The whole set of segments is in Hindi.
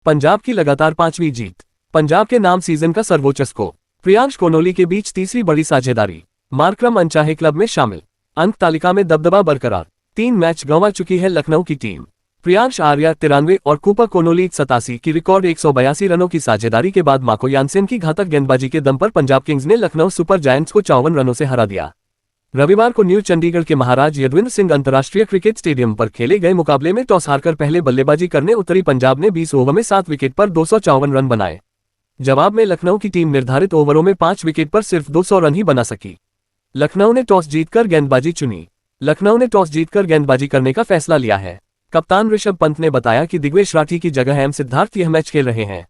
पंजाब की लगातार 5वीं जीत। पंजाब के नाम सीजन का सर्वोच्च स्कोर। प्रियांश कोहली के बीच तीसरी बड़ी साझेदारी। मार्करम अनचाहे क्लब में शामिल। अंक तालिका में दबदबा बरकरार। 3 मैच गंवा चुकी है लखनऊ की टीम। प्रियांश आर्या 93 और कूपर कोहली 87 की रिकॉर्ड 182 रनों की साझेदारी के बाद माको यानसेन की घातक गेंदबाजी के दम पर पंजाब किंग्स ने लखनऊ सुपर जायंट्स को 54 रनों से हरा दिया। रविवार को न्यू चंडीगढ़ के महाराज यदुवंतर सिंह अंतर्राष्ट्रीय क्रिकेट स्टेडियम पर खेले गए मुकाबले में टॉस हारकर पहले बल्लेबाजी करने उतरी पंजाब ने 20 ओवर में 7 विकेट पर 254 रन बनाए। जवाब में लखनऊ की टीम निर्धारित ओवरों में 5 विकेट पर सिर्फ 200 रन ही बना सकी। लखनऊ ने टॉस जीतकर गेंदबाजी चुनी। लखनऊ ने टॉस जीतकर गेंदबाजी करने का फैसला लिया है। कप्तान ऋषभ पंत ने बताया कि दिग्वेश राठी की जगह एम सिद्धार्थ यह मैच खेल रहे हैं।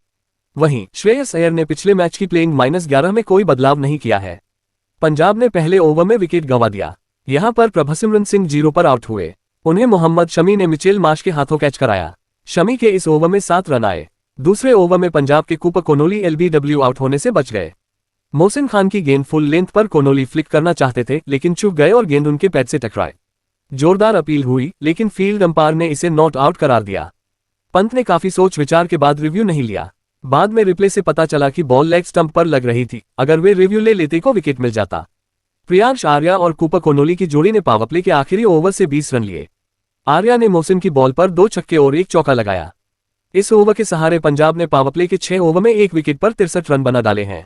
वहीं श्रेयस अय्यर ने पिछले मैच की प्लेइंग -11 में कोई बदलाव नहीं किया है। पंजाब ने पहले ओवर में विकेट गंवा दिया। यहां पर प्रभसिमरन सिंह 0 पर आउट हुए। उन्हें मोहम्मद शमी ने मिचेल मार्श के हाथों कैच कराया। शमी के इस ओवर में 7 रन आए। दूसरे ओवर में पंजाब के कूपर कोहली LBW आउट होने से बच गए। मोहसिन खान की गेंद फुल लेंथ पर कोहली फ्लिक करना चाहते थे लेकिन चूक गए और गेंद उनके पैड से टकराए। जोरदार अपील हुई लेकिन फील्ड अंपायर ने इसे नॉट आउट करार दिया। पंत ने काफी सोच विचार के बाद रिव्यू नहीं लिया। बाद में रिप्ले से पता चला कि बॉल लेग स्टंप पर लग रही थी। अगर वे रिव्यू ले लेते को विकेट मिल जाता। प्रियांश आर्या और कूपर कोहली की जोड़ी ने पावर प्ले के आखिरी ओवर से 20 रन लिए। आर्या ने मोहसिन की बॉल पर 2 छक्के और 1 चौका लगाया। इस ओवर के सहारे पंजाब ने पावर प्ले के 6 ओवर में 1 विकेट पर 63 रन बना डाले हैं।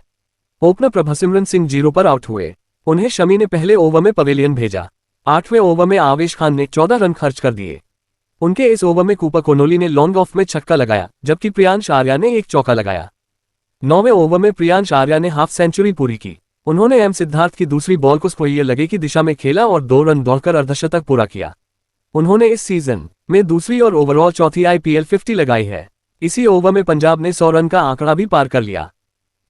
ओपनर प्रभसिमरन सिंह 0 पर आउट हुए। उन्हें शमी ने पहले ओवर में पवेलियन भेजा। 8वें ओवर में आवेश खान ने 14 रन खर्च कर दिए। उनके इस ओवर में कूपर कोहली ने लॉन्ग ऑफ में छक्का लगाया जबकि प्रियांश आर्या ने 1 चौका लगाया। 9वें ओवर में प्रियांश आर्या ने हाफ सेंचुरी पूरी की। उन्होंने एम सिद्धार्थ की दूसरी बॉल को स्क्वायर लगे की दिशा में खेला और 2 रन दौड़कर अर्धशतक पूरा किया। उन्होंने इस सीजन में दूसरी और ओवरऑल चौथी IPL 50 लगाई है। इसी ओवर में पंजाब ने 100 रन का आंकड़ा भी पार कर लिया।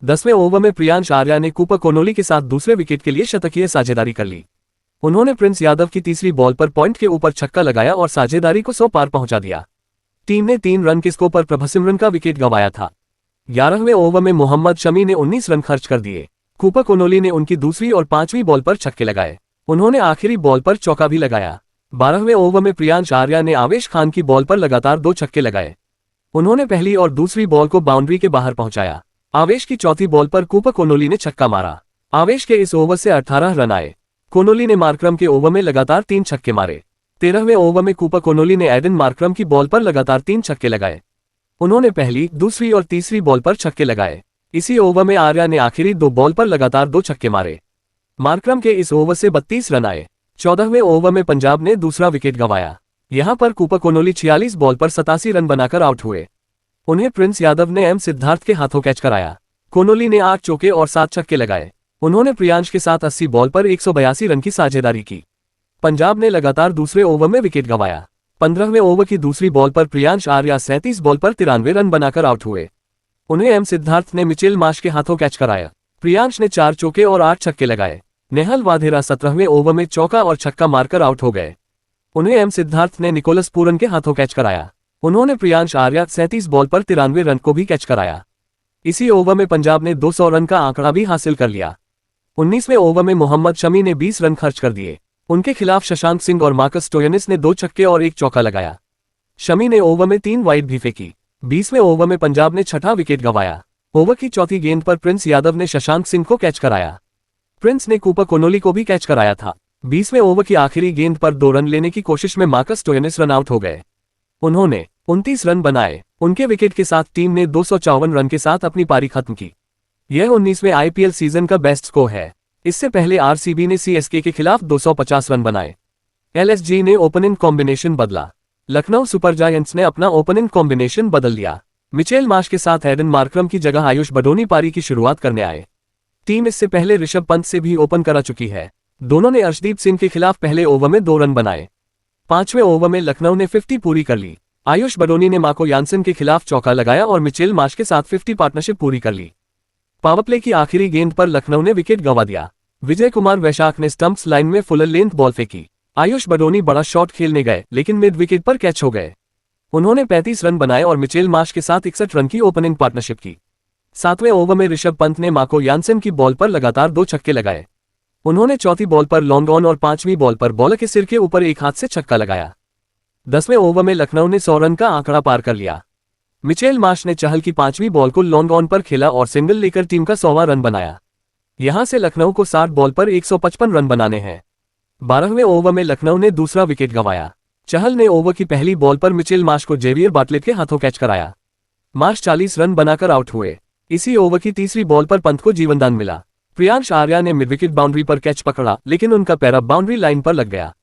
10वें ओवर में प्रियांश आर्या ने कूपर कोहली के साथ दूसरे विकेट के लिए शतकीय साझेदारी कर ली। उन्होंने प्रिंस यादव की तीसरी बॉल पर पॉइंट के ऊपर छक्का लगाया और साझेदारी को 100 पार पहुंचा दिया। टीम ने 3 रन के स्कोर पर प्रभसिमरन का विकेट गंवाया था। 11वें ओवर में मोहम्मद शमी ने 19 रन खर्च कर दिए। कूपर कोहली ने उनकी दूसरी और 5वीं बॉल पर छक्के लगाए। उन्होंने आखिरी बॉल पर चौका भी लगाया। 12वें ओवर में प्रियांश आर्या ने आवेश खान की बॉल पर लगातार 2 छक्के लगाए। उन्होंने पहली और दूसरी बॉल को बाउंड्री के बाहर पहुंचाया। आवेश की चौथी बॉल पर कूपर कोहली ने छक्का मारा। आवेश के इस ओवर से 18 रन आए। कोहली ने मार्करम के ओवर में लगातार 3 छक्के मारे। 13वें ओवर में कूपर कोहली ने एडन मार्करम की बॉल पर लगातार 3 छक्के लगाए। उन्होंने पहली, दूसरी और तीसरी बॉल पर छक्के लगाए। इसी ओवर में आर्या ने आखिरी 2 बॉल पर लगातार 2 छक्के मारे। मार्करम के इस ओवर से 32 रन आए। 14वें ओवर में पंजाब ने दूसरा विकेट गंवाया। यहां पर कूपर कोहली 46 बॉल पर 87 रन बनाकर आउट हुए। उन्हें प्रिंस यादव ने एम सिद्धार्थ के हाथों कैच कराया। कोहली ने 8 चौके और 7 छक्के लगाए। उन्होंने प्रियांश के साथ 80 बॉल पर 182 रन की साझेदारी की। पंजाब ने लगातार दूसरे ओवर में विकेट गंवाया। 15वें ओवर की दूसरी बॉल पर प्रियांश आर्या 37 बॉल पर 93 रन बनाकर आउट हुए। उन्हें एम सिद्धार्थ ने मिचेल मार्श के हाथों कैच कराया। प्रियांश ने 4 चौके और 8 छक्के लगाए। नेहल वाधेरा 17वें ओवर में चौका और छक्का मारकर आउट हो गए। उन्हें एम सिद्धार्थ ने निकोलस पूरन के हाथों कैच कराया। उन्होंने प्रियांश आर्या 37 बॉल पर 93 रन को भी कैच कराया। इसी ओवर में पंजाब ने 200 रन का आंकड़ा भी हासिल कर लिया। 19वें ओवर में मोहम्मद शमी ने 20 रन खर्च कर दिए। उनके खिलाफ शशांक सिंह और मार्कस स्टोयनिस ने 2 छक्के और 1 चौका लगाया। शमी ने ओवर में 3 वाइड भी फेंकी। 20वें ओवर में पंजाब ने 6ठा विकेट गंवाया। ओवर की चौथी गेंद पर प्रिंस यादव ने शशांक सिंह को कैच कराया। प्रिंस ने कूपर कोहली को भी कैच कराया था। 20वें ओवर की आखिरी गेंद पर 2 रन लेने की कोशिश में मार्कस स्टोयनिस रन आउट हो गए। उन्होंने 29 रन बनाए। उनके विकेट के साथ टीम ने 254 रन के साथ अपनी पारी खत्म की। यह 19वें IPL सीजन का बेस्ट स्कोर है। इससे पहले RCB ने CSK के खिलाफ 250 रन बनाए। LSG ने ओपनिंग कॉम्बिनेशन बदला। लखनऊ सुपर जायंट्स ने अपना ओपनिंग कॉम्बिनेशन बदल लिया। मिचेल मार्श के साथ एडन मार्करम की जगह आयुष बडोनी पारी की शुरुआत करने आए। टीम इससे पहले ऋषभ पंत से भी ओपन करा चुकी है। दोनों ने अर्शदीप सिंह के खिलाफ पहले ओवर में 2 रन बनाए। 5वें ओवर में लखनऊ ने 50 पूरी कर ली। आयुष बडोनी ने माको यानसेन के खिलाफ चौका लगाया और मिचेल मार्श के साथ 50 पार्टनरशिप पूरी कर ली। पावर प्ले की आखिरी गेंद पर लखनऊ ने विकेट गंवा दिया। विजय कुमार वैशाख ने स्टंप्स लाइन में फुल लेंथ बॉल फेंकी। आयुष बडोनी बड़ा शॉट खेलने गए लेकिन मिड विकेट पर कैच हो गए। उन्होंने 35 रन बनाए और मिचेल मार्श के साथ 61 रन की ओपनिंग पार्टनरशिप की। 7वें ओवर में ऋषभ पंत ने माको यानसेन की बॉल पर लगातार 2 छक्के लगाए। उन्होंने चौथी बॉल पर लॉन्ग ऑन और 5वीं बॉल पर बॉलर के सिर के ऊपर एक हाथ से छक्का लगाया। 10वें ओवर में लखनऊ ने 100 रन का आंकड़ा पार कर लिया। मिचेल मार्श ने चहल की 5वीं बॉल को लॉन्ग ऑन पर खेला और सिंगल लेकर टीम का 100वां रन बनाया। यहां से लखनऊ को 60 बॉल पर 155 रन बनाने हैं। 12वें ओवर में लखनऊ ने दूसरा विकेट गंवाया। चहल ने ओवर की पहली बॉल पर मिचेल मार्श को जेवियर बाटलेट के हाथों कैच कराया। मार्श 40 रन बनाकर आउट हुए। इसी ओवर की तीसरी बॉल पर पंत को जीवनदान मिला। प्रियांश आर्या ने मिड विकेट बाउंड्री पर कैच पकड़ा, लेकिन उनका पैर बाउंड्री लाइन पर लग गया।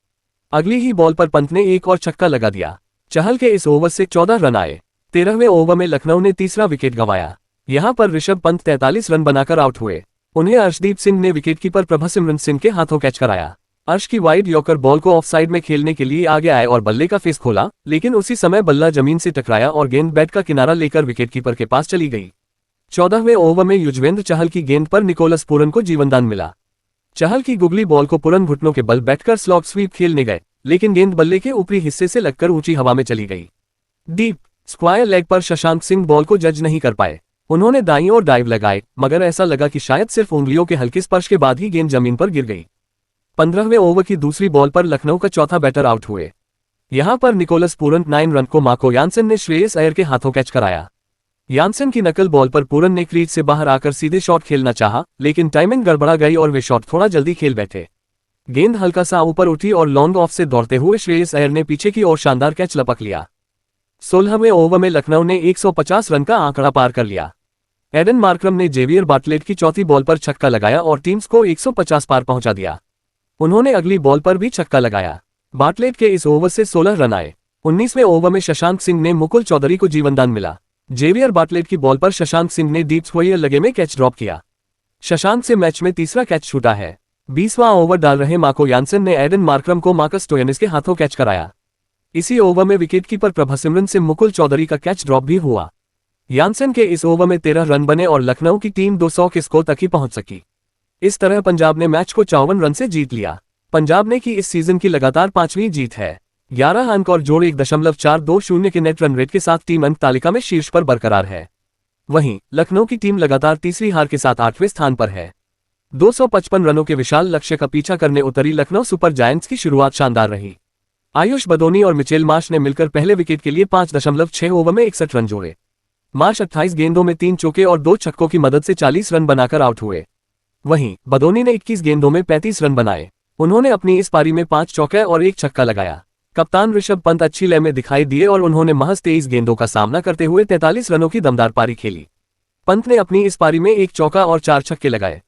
अगली ही बॉल पर पंत ने एक और छक्का लगा दिया। चहल के इस ओवर से 14 रन आए। 13वें ओवर में लखनऊ ने तीसरा विकेट गंवाया। यहां पर ऋषभ पंत 43 रन बनाकर आउट हुए। उन्हें अर्शदीप सिंह ने विकेटकीपर प्रभसिमरन सिंह के हाथों कैच कराया। अर्श की वाइड यॉर्कर बॉल को ऑफसाइड में खेलने के लिए आगे आए और बल्ले का फेस खोला, लेकिन उसी समय बल्ला जमीन से टकराया और गेंद बैट का किनारा लेकर विकेटकीपर के पास चली गई। 14वें ओवर में युजवेंद्र चहल की गेंद पर निकोलस पूरन को जीवनदान मिला। चहल की गुगली बॉल को पूरन घुटनों के बल बैठकर स्लॉग स्वीप खेलने गए, लेकिन गेंद बल्ले के ऊपरी हिस्से से लगकर ऊंची हवा में चली गई। डीप स्क्वायर लेग पर शशांक सिंह बॉल को जज नहीं कर पाए। उन्होंने दाईं ओर डाइव लगाए, मगर ऐसा लगा कि शायद सिर्फ उंगलियों के हल्के स्पर्श के बाद ही गेंद जमीन पर गिर गई। 15वें ओवर की दूसरी बॉल पर लखनऊ का चौथा बैटर आउट हुए। यहां पर निकोलस पूरन 9 रन को मार्को यानसन ने श्रेयस अय्यर के हाथों कैच कराया। यानसन की नकल बॉल पर पूरन ने क्रीज से बाहर आकर सीधे शॉट खेलना चाहा, लेकिन टाइमिंग गड़बड़ा गई और वे शॉट थोड़ा जल्दी खेल बैठे। गेंद हल्का सा ऊपर उठी और लॉन्ग ऑफ से दौड़ते हुए श्रेयस अय्यर ने पीछे की ओर शानदार कैच लपक लिया। 16वें ओवर में लखनऊ ने 150 रन का आंकड़ा पार कर लिया। एडन मार्क्रम ने जेवियर बाटलेट की चौथी बॉल पर छक्का लगाया और टीम्स को 150 पार पहुंचा दिया। उन्होंने अगली बॉल पर भी छक्का लगाया। बाटलेट के इस ओवर से 16 रन आए। 19वें ओवर में शशांक सिंह ने मुकुल चौधरी को जीवनदान मिला। जेवियर बाटलेट की बॉल पर शशांक सिंह ने डीप स्क्वायर लगे में कैच ड्रॉप किया। शशांक से मैच में तीसरा कैच छूटा है। 20वां ओवर डाल रहे मार्को यानसन ने एडन मार्क्रम को मार्कस स्टोयनिस के हाथों कैच कराया। इसी ओवर में विकेटकीपर प्रभसिमरन से मुकुल चौधरी का कैच ड्रॉप भी हुआ। यानसन के इस ओवर में 13 रन बने और लखनऊ की टीम 200 के स्कोर तक ही पहुंच सकी। इस तरह पंजाब ने मैच को 54 रन से जीत लिया। पंजाब ने की इस सीजन की लगातार 5वीं जीत है। 11 अंक और जोड़ 1.420 के नेट रन रेट के साथ टीम अंक तालिका में शीर्ष पर बरकरार है। वहीं लखनऊ की टीम लगातार तीसरी हार के साथ 8वें स्थान पर है। 255 रनों के विशाल लक्ष्य का पीछा करने उतरी लखनऊ सुपर जायंट्स की शुरुआत शानदार रही। आयुष बदोनी और मिचेल मार्श ने मिलकर पहले विकेट के लिए 5.6 ओवर में 61 रन जोड़े। मार्श 28 गेंदों में 3 चौके और 2 छक्कों की मदद से 40 रन बनाकर आउट हुए। वहीं बदोनी ने 21 गेंदों में 35 रन बनाए। उन्होंने अपनी इस पारी में 5 चौके और 1 छक्का लगाया। कप्तान ऋषभ पंत अच्छी लय में दिखाई दिए और उन्होंने महज 23 गेंदों का सामना करते हुए 43 रनों की दमदार पारी खेली। पंत ने अपनी इस पारी में 1 चौका और 4 छक्के लगाए।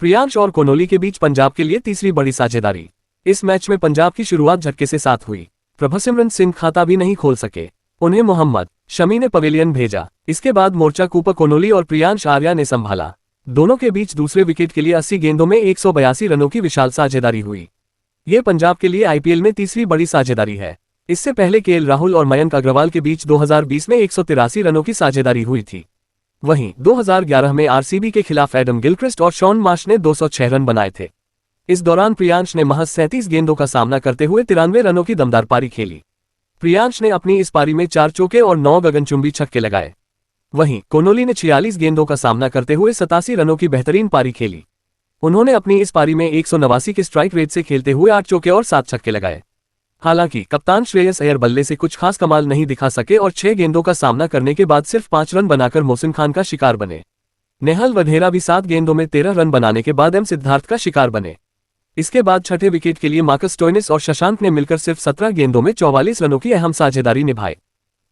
प्रियांश और कोनोली के बीच पंजाब के लिए तीसरी बड़ी साझेदारी। इस मैच में पंजाब की शुरुआत झटके से साथ हुई। प्रभसिमरन सिंह खाता भी नहीं खोल सके। उन्हें मोहम्मद शमी ने पवेलियन भेजा। इसके बाद मोर्चा कूपर कोनोली और प्रियांश आर्या ने संभाला। दोनों के बीच दूसरे विकेट के लिए 80 गेंदों में 182 रनों की विशाल साझेदारी हुई। ये पंजाब के लिए आईपीएल में तीसरी बड़ी साझेदारी है। इससे पहले केएल राहुल और मयंक अग्रवाल के बीच 2020 में 183 रनों की साझेदारी हुई थी। वहीं 2011 में आरसीबी के खिलाफ एडम गिलक्रिस्ट और शॉन मार्श ने 206 रन बनाए थे। इस दौरान प्रियांश ने महज 37 गेंदों का सामना करते हुए 93 रनों की दमदार पारी खेली। प्रियांश ने अपनी इस पारी में 4 चौके और 9 गगनचुंबी छक्के लगाए। वहीं कोनोली ने 46 गेंदों का सामना करते हुए 87 रनों की बेहतरीन पारी खेली। उन्होंने अपनी इस पारी में 189 के स्ट्राइक रेट से खेलते हुए 8 चौके और 7 छक्के लगाए। हालांकि कप्तान श्रेयस अय्यर बल्ले से कुछ खास कमाल नहीं दिखा सके और 6 गेंदों का सामना करने के बाद सिर्फ 5 रन बनाकर मोहसिन खान का शिकार बने। नेहल वधेरा भी 7 गेंदों में 13 रन बनाने के बाद एम सिद्धार्थ का शिकार बने। इसके बाद छठे विकेट के लिए मार्कस स्टोयनिस और शशांक ने मिलकर सिर्फ 17 गेंदों में 44 रनों की अहम साझेदारी निभाई।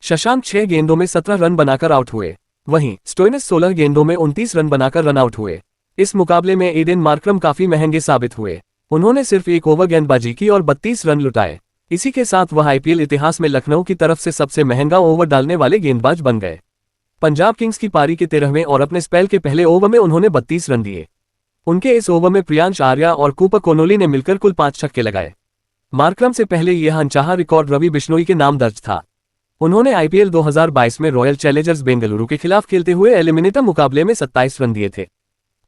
शशांक 6 गेंदों में 17 रन बनाकर आउट हुए। वहीं स्टोयनिस 16 गेंदों में 29 रन बनाकर रन आउट हुए। इस मुकाबले में एडन मार्क्रम काफी महंगे साबित हुए। उन्होंने सिर्फ 1 ओवर गेंदबाजी की और 32 रन लुटाए। इसी के साथ वह आईपीएल इतिहास में लखनऊ की तरफ से सबसे महंगा ओवर डालने वाले गेंदबाज बन गए। पंजाब किंग्स की पारी के 13वें और अपने स्पेल के पहले ओवर में उन्होंने 32 रन दिए। उनके इस ओवर में प्रियांश आर्या और कूपर कोनोली ने मिलकर कुल 5 छक्के लगाए। मार्क्रम से पहले यह अनचाहा रिकॉर्ड रवि बिश्नोई के नाम दर्ज था। उन्होंने आईपीएल 2022 में रॉयल चैलेंजर्स बेंगलुरु के खिलाफ खेलते हुए एलिमिनेटर मुकाबले में 27 रन दिए थे।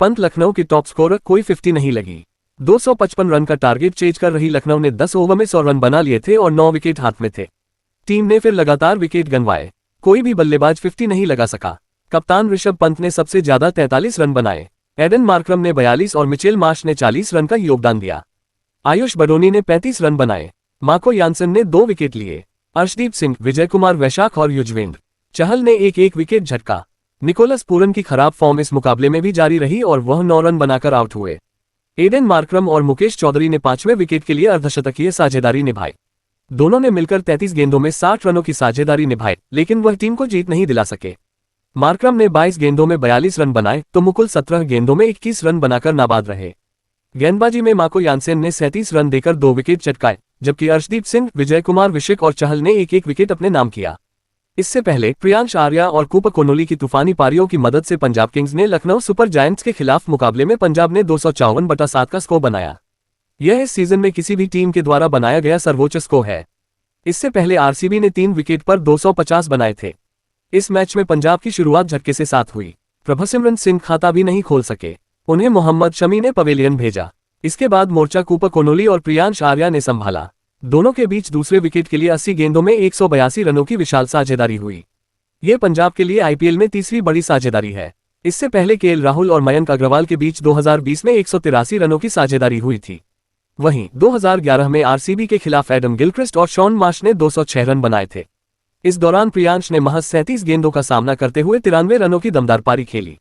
पंत लखनऊ की टॉप स्कोरर कोई 50 नहीं लगी। 255 रन का टारगेट चेज कर रही लखनऊ ने 10 ओवर में 100 रन बना लिए थे और 9 विकेट हाथ में थे। टीम ने फिर लगातार विकेट गंवाए। कोई भी बल्लेबाज 50 नहीं लगा सका। कप्तान ऋषभ पंत ने सबसे ज्यादा 43 रन बनाए। एडन मार्क्रम ने 42 और मिचेल मार्श ने 40 रन का योगदान दिया। आयुष बडोनी ने 35 रन बनाए। मार्को यानसन ने 2 विकेट लिए। अर्शदीप सिंह, विजय कुमार वैशाख और युजवेंद्र चहल ने एक विकेट झटका। निकोलस पूरन की खराब फॉर्म इस मुकाबले में भी जारी रही और वह 9 रन बनाकर आउट हुए। एडेन मार्करम और मुकेश चौधरी ने 5वें विकेट के लिए अर्धशतकीय साझेदारी निभाई। दोनों ने मिलकर 33 गेंदों में 60 रनों की साझेदारी निभाई, लेकिन वह टीम को जीत नहीं दिला सके। मार्करम ने 22 गेंदों में 42 रन बनाए तो मुकुल 17 गेंदों में 21 रन बनाकर नाबाद रहे। गेंदबाजी में माको यानसेन ने 37 रन देकर 2 विकेट चटकाए, जबकि अर्शदीप सिंह, विजय कुमार विशिक और चहल ने एक विकेट अपने नाम किया। इससे पहले प्रियांश आर्या और कूपर कोनोली की तूफानी पारियों की मदद से पंजाब किंग्स ने लखनऊ सुपर जायंट्स के खिलाफ मुकाबले में पंजाब ने 254/7 का स्कोर बनाया। यह इस सीजन में किसी भी टीम के द्वारा बनाया गया सर्वोच्च स्कोर है। इससे पहले आरसीबी ने 3 विकेट पर 250 बनाए थे। इस मैच में पंजाब की शुरुआत झटके से साथ हुई। प्रभसिमरन सिंह खाता भी नहीं खोल सके, उन्हें मोहम्मद शमी ने पवेलियन भेजा। इसके बाद मोर्चा कूपर कोनोली और प्रियांश आर्या ने संभाला। दोनों के बीच दूसरे विकेट के लिए 80 गेंदों में 182 रनों की विशाल साझेदारी हुई। यह पंजाब के लिए आईपीएल में तीसरी बड़ी साझेदारी है। इससे पहले केएल राहुल और मयंक अग्रवाल के बीच 2020 में 183 रनों की साझेदारी हुई थी। वहीं 2011 में आरसीबी के खिलाफ एडम गिलक्रिस्ट और शॉन मार्श ने 206 रन बनाए थे। इस दौरान प्रियांश ने महज 37 गेंदों का सामना करते हुए 93 रनों की दमदार पारी खेली।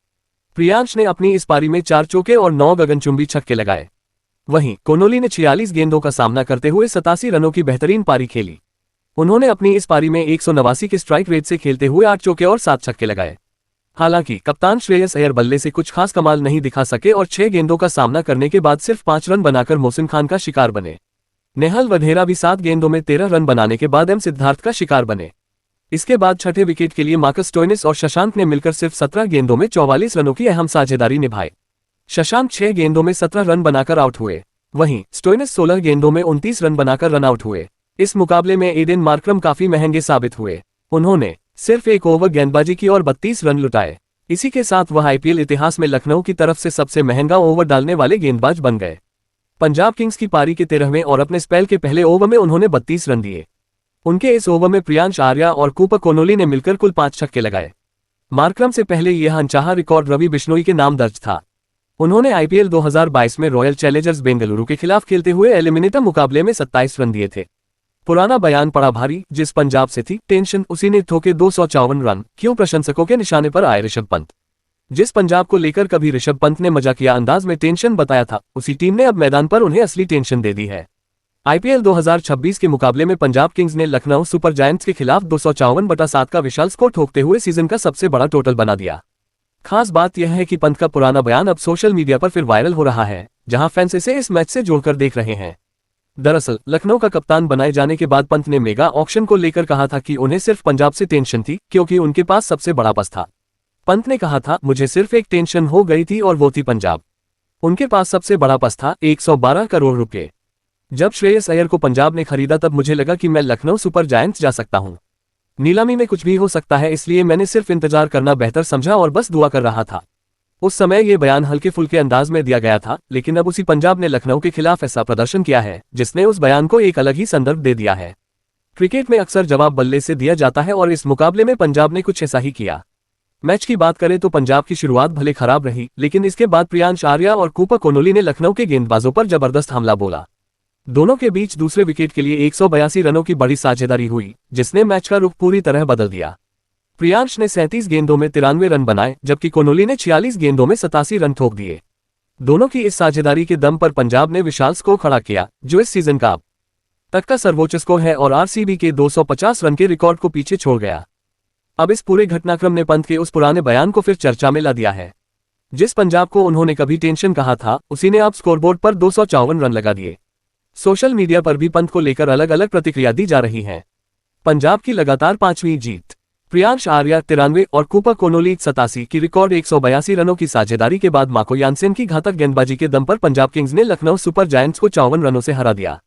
प्रियांश ने अपनी इस पारी में 4 चौके और 9 गगनचुंबी छक्के लगाए। वहीं कोनोली ने 46 गेंदों का सामना करते हुए 87 रनों की बेहतरीन पारी खेली। उन्होंने अपनी इस पारी में 189 के स्ट्राइक रेट से खेलते हुए 8 चौके और 7 छक्के लगाए। हालांकि कप्तान श्रेयस अय्यर बल्ले से कुछ खास कमाल नहीं दिखा सके और 6 गेंदों का सामना करने के बाद सिर्फ 5 रन बनाकर मोहसिन खान का शिकार बने। नेहल वधेरा भी 7 गेंदों में 13 रन बनाने के बाद एम सिद्धार्थ का शिकार बने। इसके बाद छठे विकेट के लिए मार्कस स्टोइनिस और शशांक ने मिलकर सिर्फ 17 गेंदों में 44 रनों की अहम साझेदारी निभाई। शशांक 6 गेंदों में 17 रन बनाकर आउट हुए। वहीं स्टोइनिस 16 गेंदों में 29 रन बनाकर रन आउट हुए। इस मुकाबले में एडेन मार्करम काफी महंगे साबित हुए। उन्होंने सिर्फ 1 ओवर गेंदबाजी की और 32 रन लुटाए। इसी के साथ वह आईपीएल इतिहास में लखनऊ की तरफ से सबसे महंगा ओवर डालने वाले गेंदबाज बन गए। पंजाब किंग्स की पारी के 13वें और अपने स्पेल के पहले ओवर में उन्होंने 32 रन दिए। उनके इस ओवर में प्रियांश आर्या और कूपर कोनोली ने मिलकर कुल 5 छक्के लगाए। मार्करम से पहले यह अनचाहा रिकॉर्ड रवि बिश्नोई के नाम दर्ज था। उन्होंने आईपीएल 2022 में रॉयल चैलेंजर्स बेंगलुरु के खिलाफ खेलते हुए एलिमिनेटर मुकाबले में 27 रन दिए थे। पुराना बयान पड़ा भारी, जिस पंजाब से थी टेंशन उसी ने ठोके 254 रन, क्यों प्रशंसकों के निशाने पर आए ऋषभ पंत। जिस पंजाब को लेकर कभी ऋषभ पंत ने मजाकिया अंदाज में टेंशन बताया था, उसी टीम ने अब मैदान पर उन्हें असली टेंशन दे दी है। आईपीएल 2026 के मुकाबले में पंजाब किंग्स ने लखनऊ सुपर जायंट्स के खिलाफ 254/7 का विशाल स्कोर ठोकते हुए सीजन का सबसे बड़ा टोटल बना दिया। खास बात यह है कि पंत का पुराना बयान अब सोशल मीडिया पर फिर वायरल हो रहा है, जहां फैंस इसे इस मैच से जोड़कर देख रहे हैं। दरअसल लखनऊ का कप्तान बनाए जाने के बाद पंत ने मेगा ऑक्शन को लेकर कहा था कि उन्हें सिर्फ पंजाब से टेंशन थी, क्योंकि उनके पास सबसे बड़ा पस था। पंत ने कहा था, मुझे सिर्फ एक टेंशन हो गई थी और वो थी पंजाब। उनके पास सबसे बड़ा पस था, 112 करोड़ रुपए। जब श्रेयस अय्यर को पंजाब ने खरीदा तब मुझे लगा कि मैं लखनऊ सुपर जायंट्स जा सकता हूं। नीलामी में कुछ भी हो सकता है, इसलिए मैंने सिर्फ इंतजार करना बेहतर समझा और बस दुआ कर रहा था। उस समय ये बयान हल्के फुल्के अंदाज में दिया गया था, लेकिन अब उसी पंजाब ने लखनऊ के खिलाफ ऐसा प्रदर्शन किया है जिसने उस बयान को एक अलग ही संदर्भ दे दिया है। क्रिकेट में अक्सर जवाब बल्ले से दिया जाता है और इस मुकाबले में पंजाब ने कुछ ऐसा ही किया। मैच की बात करें तो पंजाब की शुरुआत भले खराब रही, लेकिन इसके बाद प्रियांश आर्या और कूपर कोनोली ने लखनऊ के गेंदबाजों पर जबरदस्त हमला बोला। दोनों के बीच दूसरे विकेट के लिए 182 रनों की बड़ी साझेदारी हुई, जिसने मैच का रुख पूरी तरह बदल दिया। प्रियांश ने 37 गेंदों में 93 रन बनाए, जबकि कोनोली ने 46 गेंदों में 87 रन ठोक दिए। दोनों की इस साझेदारी के दम पर पंजाब ने विशाल स्कोर खड़ा किया, जो इस सीजन का अब तक का सर्वोच्च स्कोर है और आरसीबी के 250 रन के रिकॉर्ड को पीछे छोड़ गया। अब इस पूरे घटनाक्रम ने पंत के उस पुराने बयान को फिर चर्चा में ला दिया है। जिस पंजाब को उन्होंने कभी टेंशन कहा था, उसी ने अब स्कोरबोर्ड पर 254 रन लगा दिए। सोशल मीडिया पर भी पंत को लेकर अलग अलग प्रतिक्रिया दी जा रही है। पंजाब की लगातार 5वीं जीत। प्रियांश आर्या 93 और कूपर कोनोली 87 की रिकॉर्ड 182 रनों की साझेदारी के बाद माको यानसेन की घातक गेंदबाजी के दम पर पंजाब किंग्स ने लखनऊ सुपर जायंट्स को 54 रनों से हरा दिया।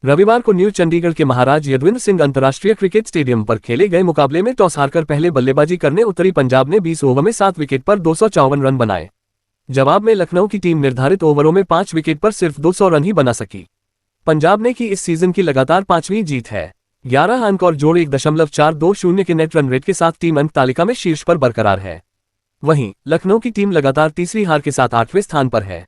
रविवार को न्यू चंडीगढ़ के महाराज यदुविंद्र सिंह अंतर्राष्ट्रीय क्रिकेट स्टेडियम पर खेले गए मुकाबले में टॉस हारकर पहले बल्लेबाजी करने उतरी पंजाब ने 20 ओवर में 7 विकेट पर 254 रन बनाए। जवाब में लखनऊ की टीम निर्धारित ओवरों में 5 विकेट पर सिर्फ 200 रन ही बना सकी। पंजाब ने की इस सीजन की लगातार 5वीं जीत है। 11 अंक और जोड़ 1.420 के नेट रन रेट के साथ टीम अंक तालिका में शीर्ष पर बरकरार है। वहीं लखनऊ की टीम लगातार तीसरी हार के साथ 8वें स्थान पर है।